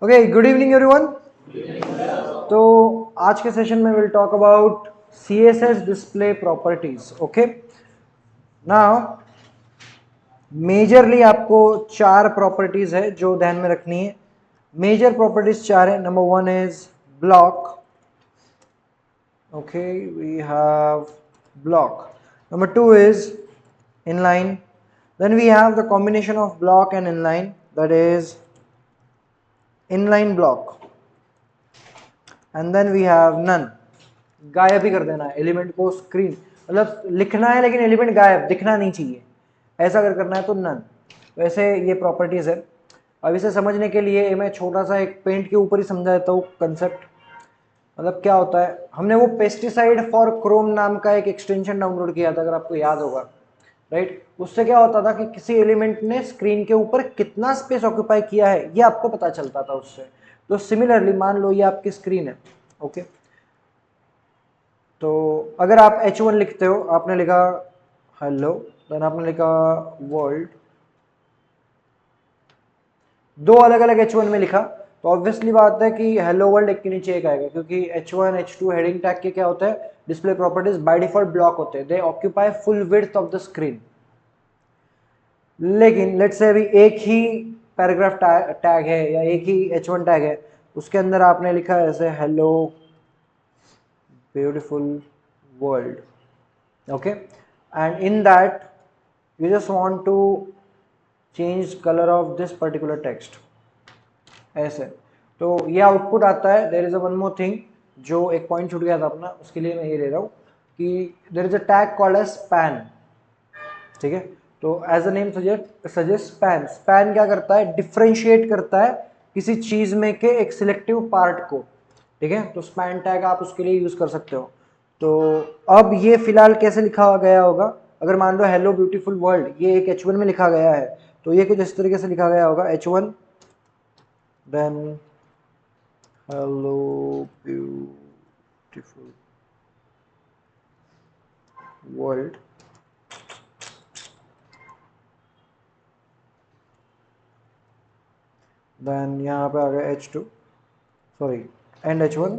Okay, good evening everyone. तो आज के सेशन में will talk about CSS display properties. Okay, now majorly आपको चार प्रॉपर्टीज है जो ध्यान में रखनी है। मेजर प्रॉपर्टीज चार है। Number one is block. Okay, we have block. Number two is inline. Then we have the combination of block and inline, that is inline block. And then we have none. गायब ही कर देना है element को screen, मतलब लिखना है लेकिन element गायब दिखना नहीं चाहिए, ऐसा अगर करना है तो नन। वैसे ये प्रॉपर्टीज है। अब इसे समझने के लिए मैं छोटा सा एक पेंट के ऊपर ही समझा देता हूँ कंसेप्ट। मतलब क्या होता है, हमने वो पेस्टिसाइड फॉर क्रोम नाम का एक एक्सटेंशन डाउनलोड किया था, अगर आपको याद होगा, राइट। उससे क्या होता था कि किसी एलिमेंट ने स्क्रीन के ऊपर कितना स्पेस ऑक्यूपाई किया है ये आपको पता चलता था उससे। तो सिमिलरली मान लो ये आपकी स्क्रीन है। ओके, तो अगर आप H1 लिखते हो, आपने लिखा हेलो, देन आपने लिखा वर्ल्ड, दो अलग अलग H1 में लिखा, तो ऑब्वियसली बात है कि हेलो वर्ल्ड एक के नीचे एक आएगा, क्योंकि H1 H2 हेडिंग टैग के क्या होते हैं, display properties by default block होते हैं, दे occupy full width of the screen. लेकिन लेट्स से अभी एक ही पैराग्राफ टैग है या एक ही H1 टैग है, उसके अंदर आपने लिखा है ऐसे hello beautiful world. okay, and in that you just want to change color of this particular text ऐसे, तो ये आउटपुट आता है। There is a one more thing, जो एक पॉइंट छूट गया था अपना, उसके लिए मैं ये ले रहा हूँ कि there is a tag called as span. ठीक है, तो as a name suggest span. Span क्या करता है, डिफ्रेंशिएट करता है किसी चीज में के एक सिलेक्टिव पार्ट को। ठीक है, तो स्पैन टैग आप उसके लिए यूज कर सकते हो। तो अब ये फिलहाल कैसे लिखा गया होगा, अगर मान लो हेलो ब्यूटीफुल वर्ल्ड ये एक H1 में लिखा गया है, तो ये कुछ इस तरीके से लिखा गया होगा H1, then hello beautiful world, then यहाँ पे आ गया H2, sorry and H1।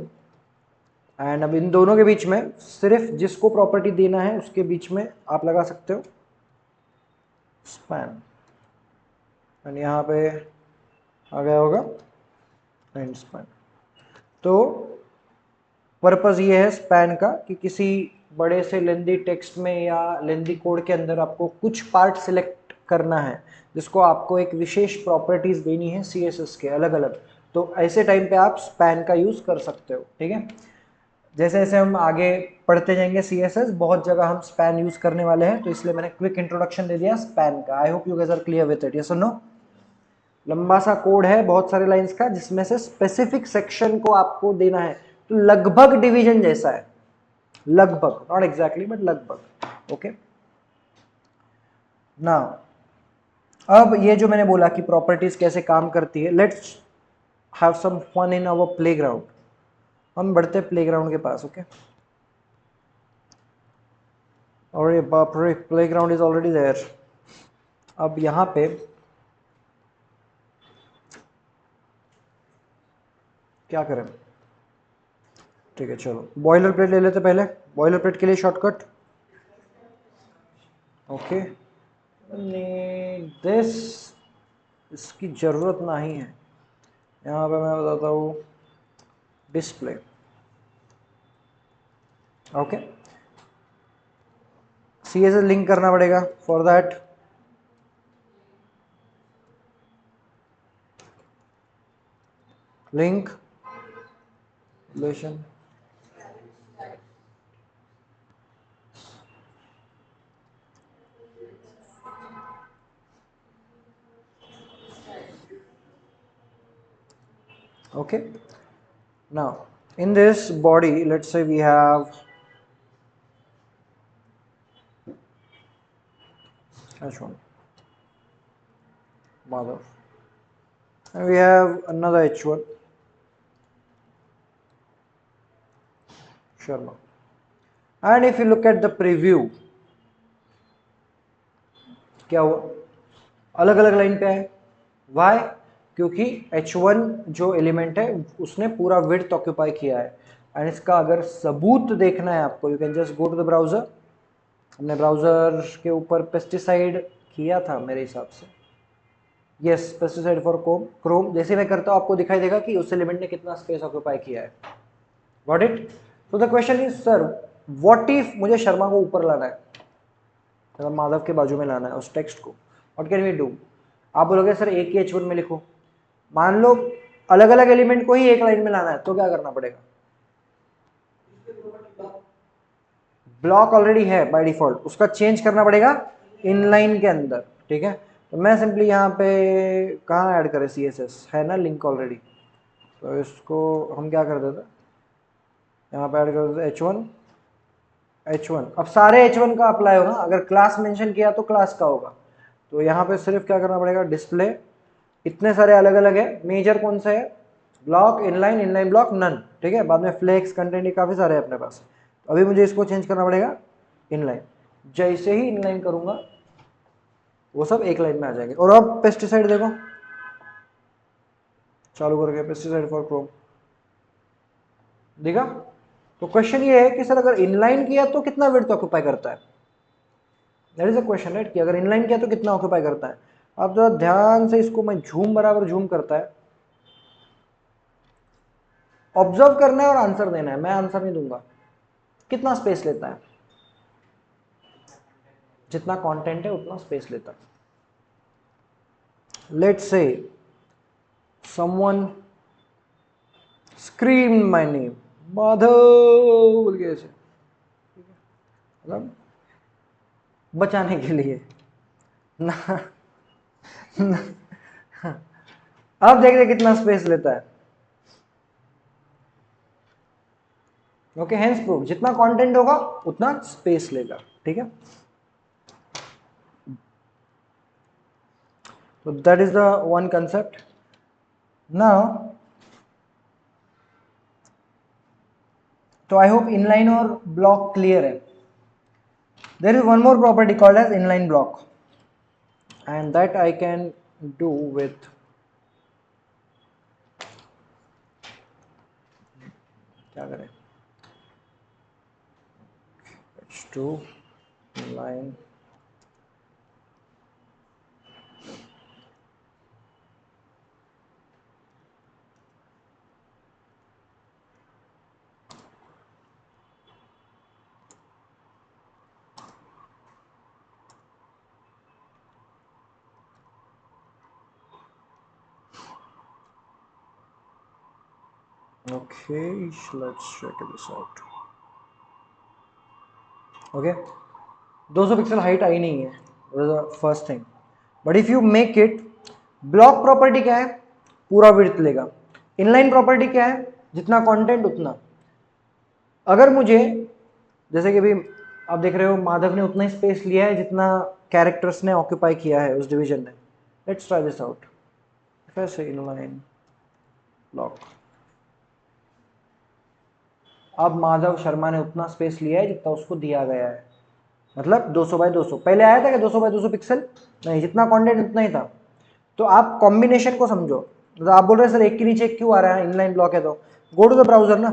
And अब इन दोनों के बीच में सिर्फ जिसको प्रॉपर्टी देना है उसके बीच में आप लगा सकते हो स्पैन, एंड यहाँ पे आ गया होगा एंड स्पैन। तो पर्पस ये है स्पैन का कि किसी बड़े से लेंदी टेक्स्ट में या लेंदी कोड के अंदर आपको कुछ पार्ट सिलेक्ट करना है जिसको आपको एक विशेष प्रॉपर्टीज देनी है CSS के अलग अलग, तो ऐसे टाइम पे आप स्पैन का यूज कर सकते हो। ठीक है, जैसे जैसे हम आगे पढ़ते जाएंगे CSS, बहुत जगह हम स्पैन यूज करने वाले हैं, तो इसलिए मैंने क्विक इंट्रोडक्शन दे दिया स्पैन का। I hope you guys are clear with it, yes और नो। लंबा सा कोड है बहुत सारे लाइंस का, जिसमें से स्पेसिफिक सेक्शन को आपको देना है, तो लगभग डिवीजन जैसा है, लगभग, नॉट एग्जैक्टली बट लगभग। ओके, ना अब ये जो मैंने बोला कि प्रॉपर्टीज कैसे काम करती है, let's have some fun in our playground. हम बढ़ते प्लेग्राउंड के पास। ओके, और ये बाप रे, प्लेग्राउंड इज ऑलरेडी देयर। अब यहाँ पे क्या करें, ठीक है चलो बॉयलर प्लेट ले लेते पहले। बॉयलर प्लेट के लिए शॉर्टकट, ओके, दिस, इसकी जरूरत नहीं है। यहाँ पे मैं बताता हूँ डिस्प्ले। ओके, CSS लिंक करना पड़ेगा for that. Link relation, okay. Now in this body, let's say we have H1 mother, and we have another H1 Sharma, and if you look at the preview, क्या हुआ, अलग अलग line पे है। Y, क्योंकि H1 जो element है उसने पूरा विड्थ ऑक्यूपाई किया है। एंड इसका अगर सबूत देखना है आपको, you can just go to the browser. हमने ब्राउजर के ऊपर पेस्टिसाइड किया था मेरे हिसाब से, यस, पेस्टिसाइड फॉर क्रोम। जैसे मैं करता हूँ आपको दिखाई देगा कि उस एलिमेंट ने कितना स्पेस ऑक्यूपाई किया है। Got it? तो the question is sir what if मुझे शर्मा को ऊपर लाना है, मतलब माधव के बाजू में लाना है उस टेक्स्ट को, व्हाट कैन वी डू? आप बोलोगे सर एक ही H1 में लिखो। मान लो अलग अलग एलिमेंट को ही एक लाइन में लाना है, तो क्या करना पड़ेगा? ब्लॉक ऑलरेडी है बाय डिफॉल्ट, उसका चेंज करना पड़ेगा इनलाइन के अंदर, ठीक है? तो मैं सिंपली यहाँ पे कहाँ ऐड करें, CSS है ना लिंक ऑलरेडी, तो इसको हम क्या कर देते, यहाँ पे ऐड कर देते H1। अब सारे H1 का अप्लाई होगा, अगर क्लास मेंशन किया तो क्लास का होगा। तो यहाँ पे सिर्फ क्या करना पड़ेगा, डिस्प्ले, इतने सारे अलग अलग है, मेजर कौन सा है, block, inline, inline block, none, ठीक है? बाद में फ्लेक्स, कंटेंट, ये काफ़ी सारे हैं अपने पास। तो अभी मुझे इसको चेंज करना पड़ेगा इनलाइन। जैसे ही इनलाइन करूंगा वो सब एक लाइन में आ जाएंगे। और अब पेस्टिसाइड देखो, चालू करके पेस्टिसाइड फॉर क्रोम, देखा? तो क्वेश्चन ये है कि सर अगर इनलाइन किया तो कितना विड्थ ऑक्यूपाई करता है, that is a question, right? कि अगर इनलाइन किया तो कितना ऑक्यूपाई करता है। अब जरा ध्यान से इसको मैं झूम बराबर झूम करता है, ऑब्जर्व करना है और आंसर देना है, मैं आंसर नहीं दूंगा। कितना स्पेस लेता है? जितना कंटेंट है उतना स्पेस लेता है। Let's say someone scream my name, Madhav बोल के ऐसे, मतलब बचाने के लिए ना, ना। अब देखिए कितना स्पेस लेता है। ओके, हेंस प्रूव, जितना कंटेंट होगा उतना स्पेस लेगा, ठीक है? तो that is the one concept. Now तो आई होप इनलाइन और ब्लॉक क्लियर है। There is one more property called as inline block, and that I can do with क्या करें, H2 line, okay, let's check this out. Okay, 200 pixel height आई नहीं है, first thing. But if you make it, block property क्या है, पूरा width लेगा। Inline property क्या है, जितना कंटेंट उतना। अगर मुझे, जैसे कि अभी आप देख रहे हो माधव ने उतना ही स्पेस लिया है जितना कैरेक्टर्स ने ऑक्यूपाई किया है उस डिवीजन ने। लेट्स ट्राई दिस आउट, कैसे इनलाइन ब्लॉक। अब माधव शर्मा ने उतना स्पेस लिया है जितना उसको दिया गया है, मतलब 200 बाय 200। पहले आया था कि 200 बाय 200 पिक्सल, नहीं, जितना कंटेंट उतना ही था। तो आप कॉम्बिनेशन को समझो, मतलब आप बोल रहे हैं सर एक के नीचे एक क्यों आ रहा है, इनलाइन ब्लॉक है तो गो टू द ब्राउजर ना,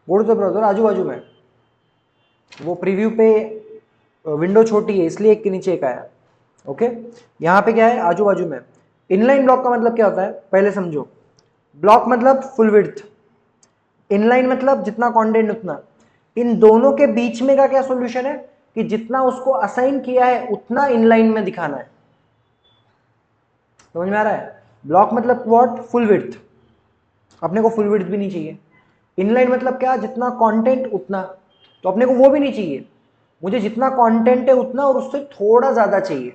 गो टू द ब्राउजर, आजू बाजू में वो प्रीव्यू पे विंडो छोटी है इसलिए एक के नीचे एक आया। ओके, यहाँ पे क्या है, आजू बाजू में। इनलाइन ब्लॉक का मतलब क्या होता है, पहले समझो। ब्लॉक मतलब फुल विड्थ, इनलाइन मतलब जितना कंटेंट उतना। इन दोनों के बीच में का क्या सॉल्यूशन है कि जितना उसको असाइन किया है उतना इनलाइन में दिखाना है। समझ में आ रहा है? ब्लॉक मतलब व्हाट, फुल विड्थ, अपने को फुल विड्थ भी नहीं चाहिए। इनलाइन मतलब क्या, जितना कंटेंट उतना, तो अपने को वो भी नहीं चाहिए, मुझे जितना कंटेंट है उतना और उससे थोड़ा ज्यादा चाहिए,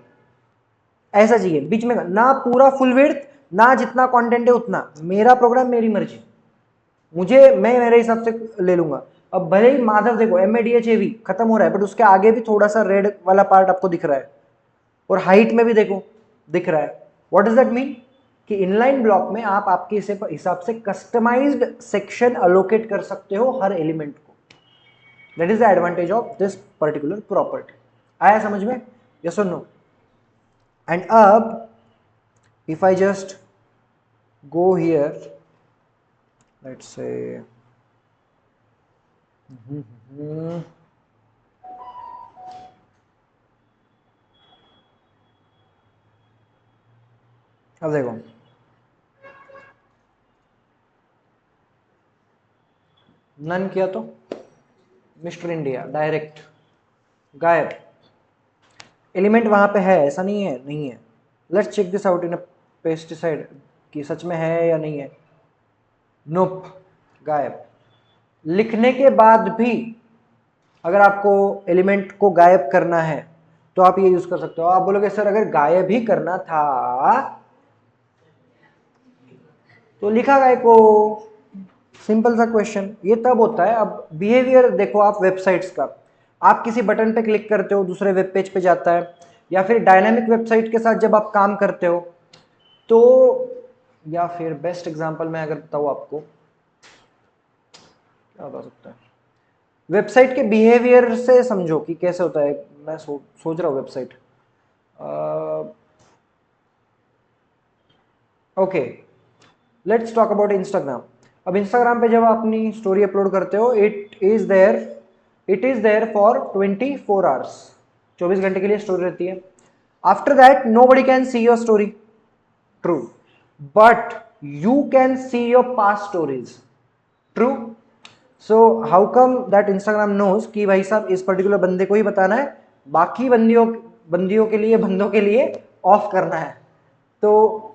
ऐसा चाहिए। बीच में ना पूरा फुल विड्थ ना जितना कंटेंट है उतना। मेरा प्रोग्राम मेरी मर्जी, मुझे, मैं मेरे हिसाब से ले लूंगा। अब भले ही माधव देखो MADHAV खत्म हो रहा है बट उसके आगे भी थोड़ा सा रेड वाला पार्ट आपको दिख रहा है, और हाइट में भी देखो दिख रहा है। व्हाट डज दैट मीन कि इनलाइन ब्लॉक में आप आपके हिसाब से कस्टमाइज्ड सेक्शन अलोकेट कर सकते हो हर एलिमेंट को। That is the advantage of this particular property. आया समझ में, यस और नो? एंड अब if I just go here, let's say अब देखो नन किया तो मिस्टर इंडिया डायरेक्ट गायब, एलिमेंट वहां पे है ऐसा नहीं है, नहीं है। Let's check this out in a Pesticide कि सच में है या नहीं है। नोप, गायब। लिखने के बाद भी अगर आपको एलिमेंट को गायब करना है तो आप ये यूज कर सकते हो। आप बोलोगे सर अगर गायब ही करना था तो लिखा गाय को, सिंपल सा क्वेश्चन। ये तब होता है, अब बिहेवियर देखो आप वेबसाइट्स का, आप किसी बटन पे क्लिक करते हो दूसरे वेब पेज पे जाता है, या फिर डायनामिक वेबसाइट के साथ जब आप काम करते हो तो, या फिर बेस्ट एग्जांपल मैं अगर बताऊं आपको क्या बता सकता है, वेबसाइट के बिहेवियर से समझो कि कैसे होता है। मैं सोच रहा हूँ website, okay let's talk about Instagram. अब इंस्टाग्राम पे जब आप अपनी स्टोरी अपलोड करते हो it is there for 24 hours, 24 घंटे के लिए स्टोरी रहती है। After that nobody can see your story, true, but you can see your past stories, true. So how come that Instagram knows कि भाई साहब इस पर्टिकुलर बंदे को ही बताना है, बाकी बंदियों बंदियों के लिए बंदों के लिए ऑफ करना है। तो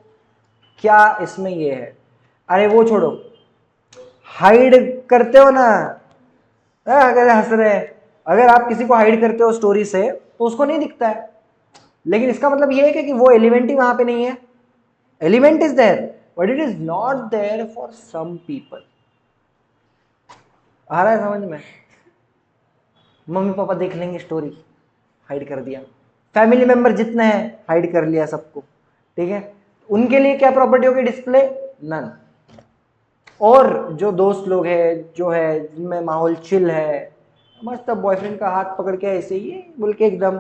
क्या इसमें ये है, अरे वो छोड़ो, हाइड करते हो ना, अगर हंस रहे हैं, अगर आप किसी को हाइड करते हो स्टोरी से तो उसको नहीं दिखता है, लेकिन इसका मतलब ये है कि वो एलिमेंट ही वहां पे नहीं है। Element is there but it is not there for some people. आ रहा है समझ में? मम्मी पापा देख लेंगे स्टोरी, हाइड कर दिया। फैमिली मेंबर जितने हैं हाइड कर लिया सबको, ठीक है। उनके लिए क्या प्रॉपर्टी होगी, डिस्प्ले नन। और जो दोस्त लोग हैं जो है जिनमें माहौल चिल है, मस्त बॉयफ्रेंड का हाथ पकड़ के ऐसे ही बोल के एकदम,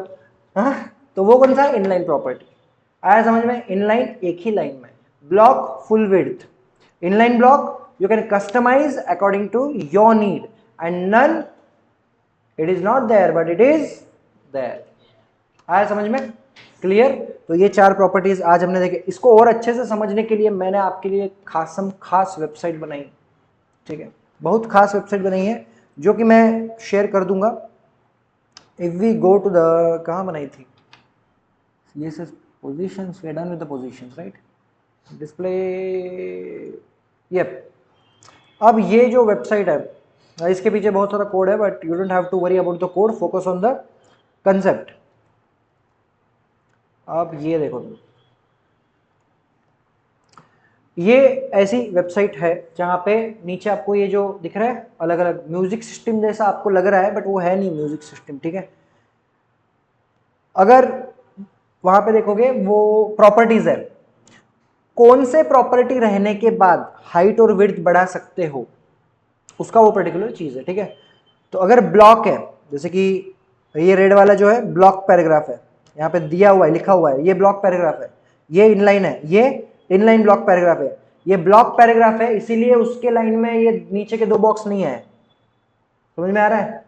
हाँ, तो वो कौन सा है, इनलाइन प्रॉपर्टी। आया समझ में? इनलाइन एक ही लाइन में, block full width, inline block you can customize according to your need, and none, it is not there but it is there। आया समझ में? क्लियर? तो ये चार प्रॉपर्टीज आज हमने देखे। इसको और अच्छे से समझने के लिए मैंने आपके लिए खास वेबसाइट बनाई, ठीक है, बहुत खास वेबसाइट बनाई है जो कि मैं शेयर कर दूंगा। If we go to the, कहाँ बनाई थी ये सब positions, we done with the positions right, display, yup. अब ये जो वेबसाइट है इसके पीछे बहुत सारा कोड है but you don't have to worry about the code, focus on the concept. अब ये देखो, ये ऐसी वेबसाइट है जहाँ पे नीचे आपको ये जो दिख रहा है अलग अलग म्यूजिक सिस्टम जैसा आपको लग रहा है बट वो है नहीं म्यूजिक सिस्टम, ठीक है। अगर वहां पे देखोगे वो प्रॉपर्टीज है, कौन से प्रॉपर्टी रहने के बाद हाइट और विड्थ बढ़ा सकते हो उसका वो पर्टिकुलर चीज है, ठीक है। तो अगर ब्लॉक है, जैसे कि ये रेड वाला जो है ब्लॉक पैराग्राफ है, यहाँ पे दिया हुआ है लिखा हुआ है ये ब्लॉक पैराग्राफ है, ये इनलाइन है, ये इनलाइन ब्लॉक पैराग्राफ है, ये ब्लॉक पैराग्राफ है इसीलिए उसके लाइन में ये नीचे के दो बॉक्स नहीं है। समझ में आ रहा है?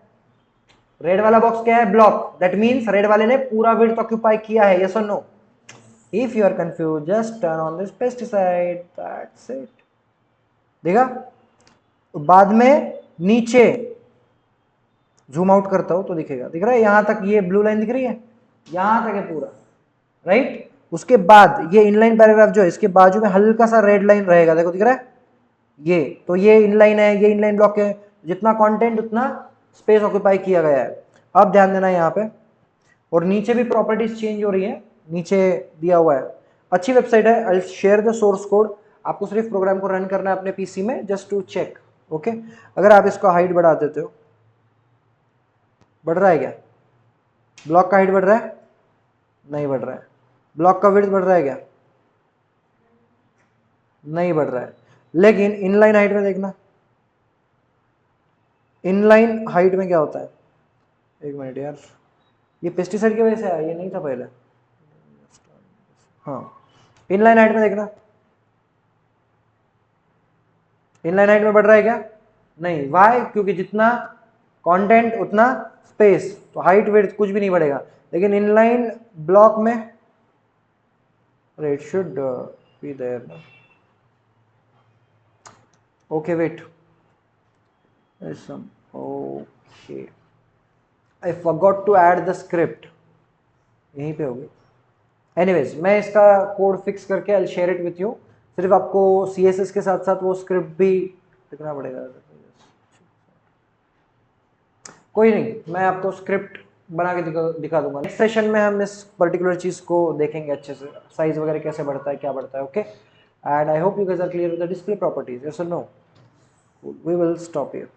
रेड वाला बॉक्स क्या है, ब्लॉक, दैट मींस रेड वाले ने पूरा विड्थ ऑक्यूपाई किया है, यस और no. If you are confuse just turn on this Pesticide, that's it. देखा? बाद में नीचे जूम आउट करता हूं तो दिखेगा, दिख रहा है यहां तक, ये ब्लू लाइन दिख रही है, यहां तक है पूरा, राइट। उसके बाद ये इनलाइन पैराग्राफ जो है इसके बाजू में हल्का सा रेड लाइन रहेगा, देखो दिख रहा है ये, तो ये इनलाइन है, ये इनलाइन ब्लॉक है, जितना कंटेंट उतना स्पेस ऑक्यूपाई किया गया है। अब ध्यान देना यहाँ पे, और नीचे भी प्रॉपर्टीज चेंज हो रही है, नीचे दिया हुआ है। अच्छी वेबसाइट है, I share the source code, आपको सिर्फ प्रोग्राम को रन करना है अपने पीसी में जस्ट टू चेक, ओके। अगर आप इसको हाइट बढ़ा देते हो, बढ़ रहा है क्या, ब्लॉक का हाइट बढ़ रहा है, नहीं बढ़ रहा है। ब्लॉक का विड्थ बढ़ रहा है क्या, नहीं बढ़ रहा है। लेकिन इनलाइन हाइट में देखना, इनलाइन हाइट में क्या होता है, एक मिनट यार, ये पेस्टिसाइड की वजह से आया, ये नहीं था पहले। हाँ, इनलाइन हाइट में देखना, इनलाइन हाइट में बढ़ रहा है क्या? नहीं, वाई? क्योंकि जितना कंटेंट उतना स्पेस, तो हाइट वेट कुछ भी नहीं बढ़ेगा। लेकिन इनलाइन ब्लॉक में it should be there. Okay wait, okay I forgot to add the script, यहीं पे होगी। एनीवेज, मैं इसका कोड फिक्स करके I share it with you. सिर्फ आपको CSS के साथ साथ वो स्क्रिप्ट भी लिखना पड़ेगा। कोई नहीं, मैं आपको स्क्रिप्ट बना के दिखा दूंगा। नेक्स्ट सेशन में हम इस पर्टिकुलर चीज़ को देखेंगे अच्छे से, साइज वगैरह कैसे बढ़ता है, क्या बढ़ता है। Okay, and I hope you guys are clear with the display properties, yes और no? We will stop here.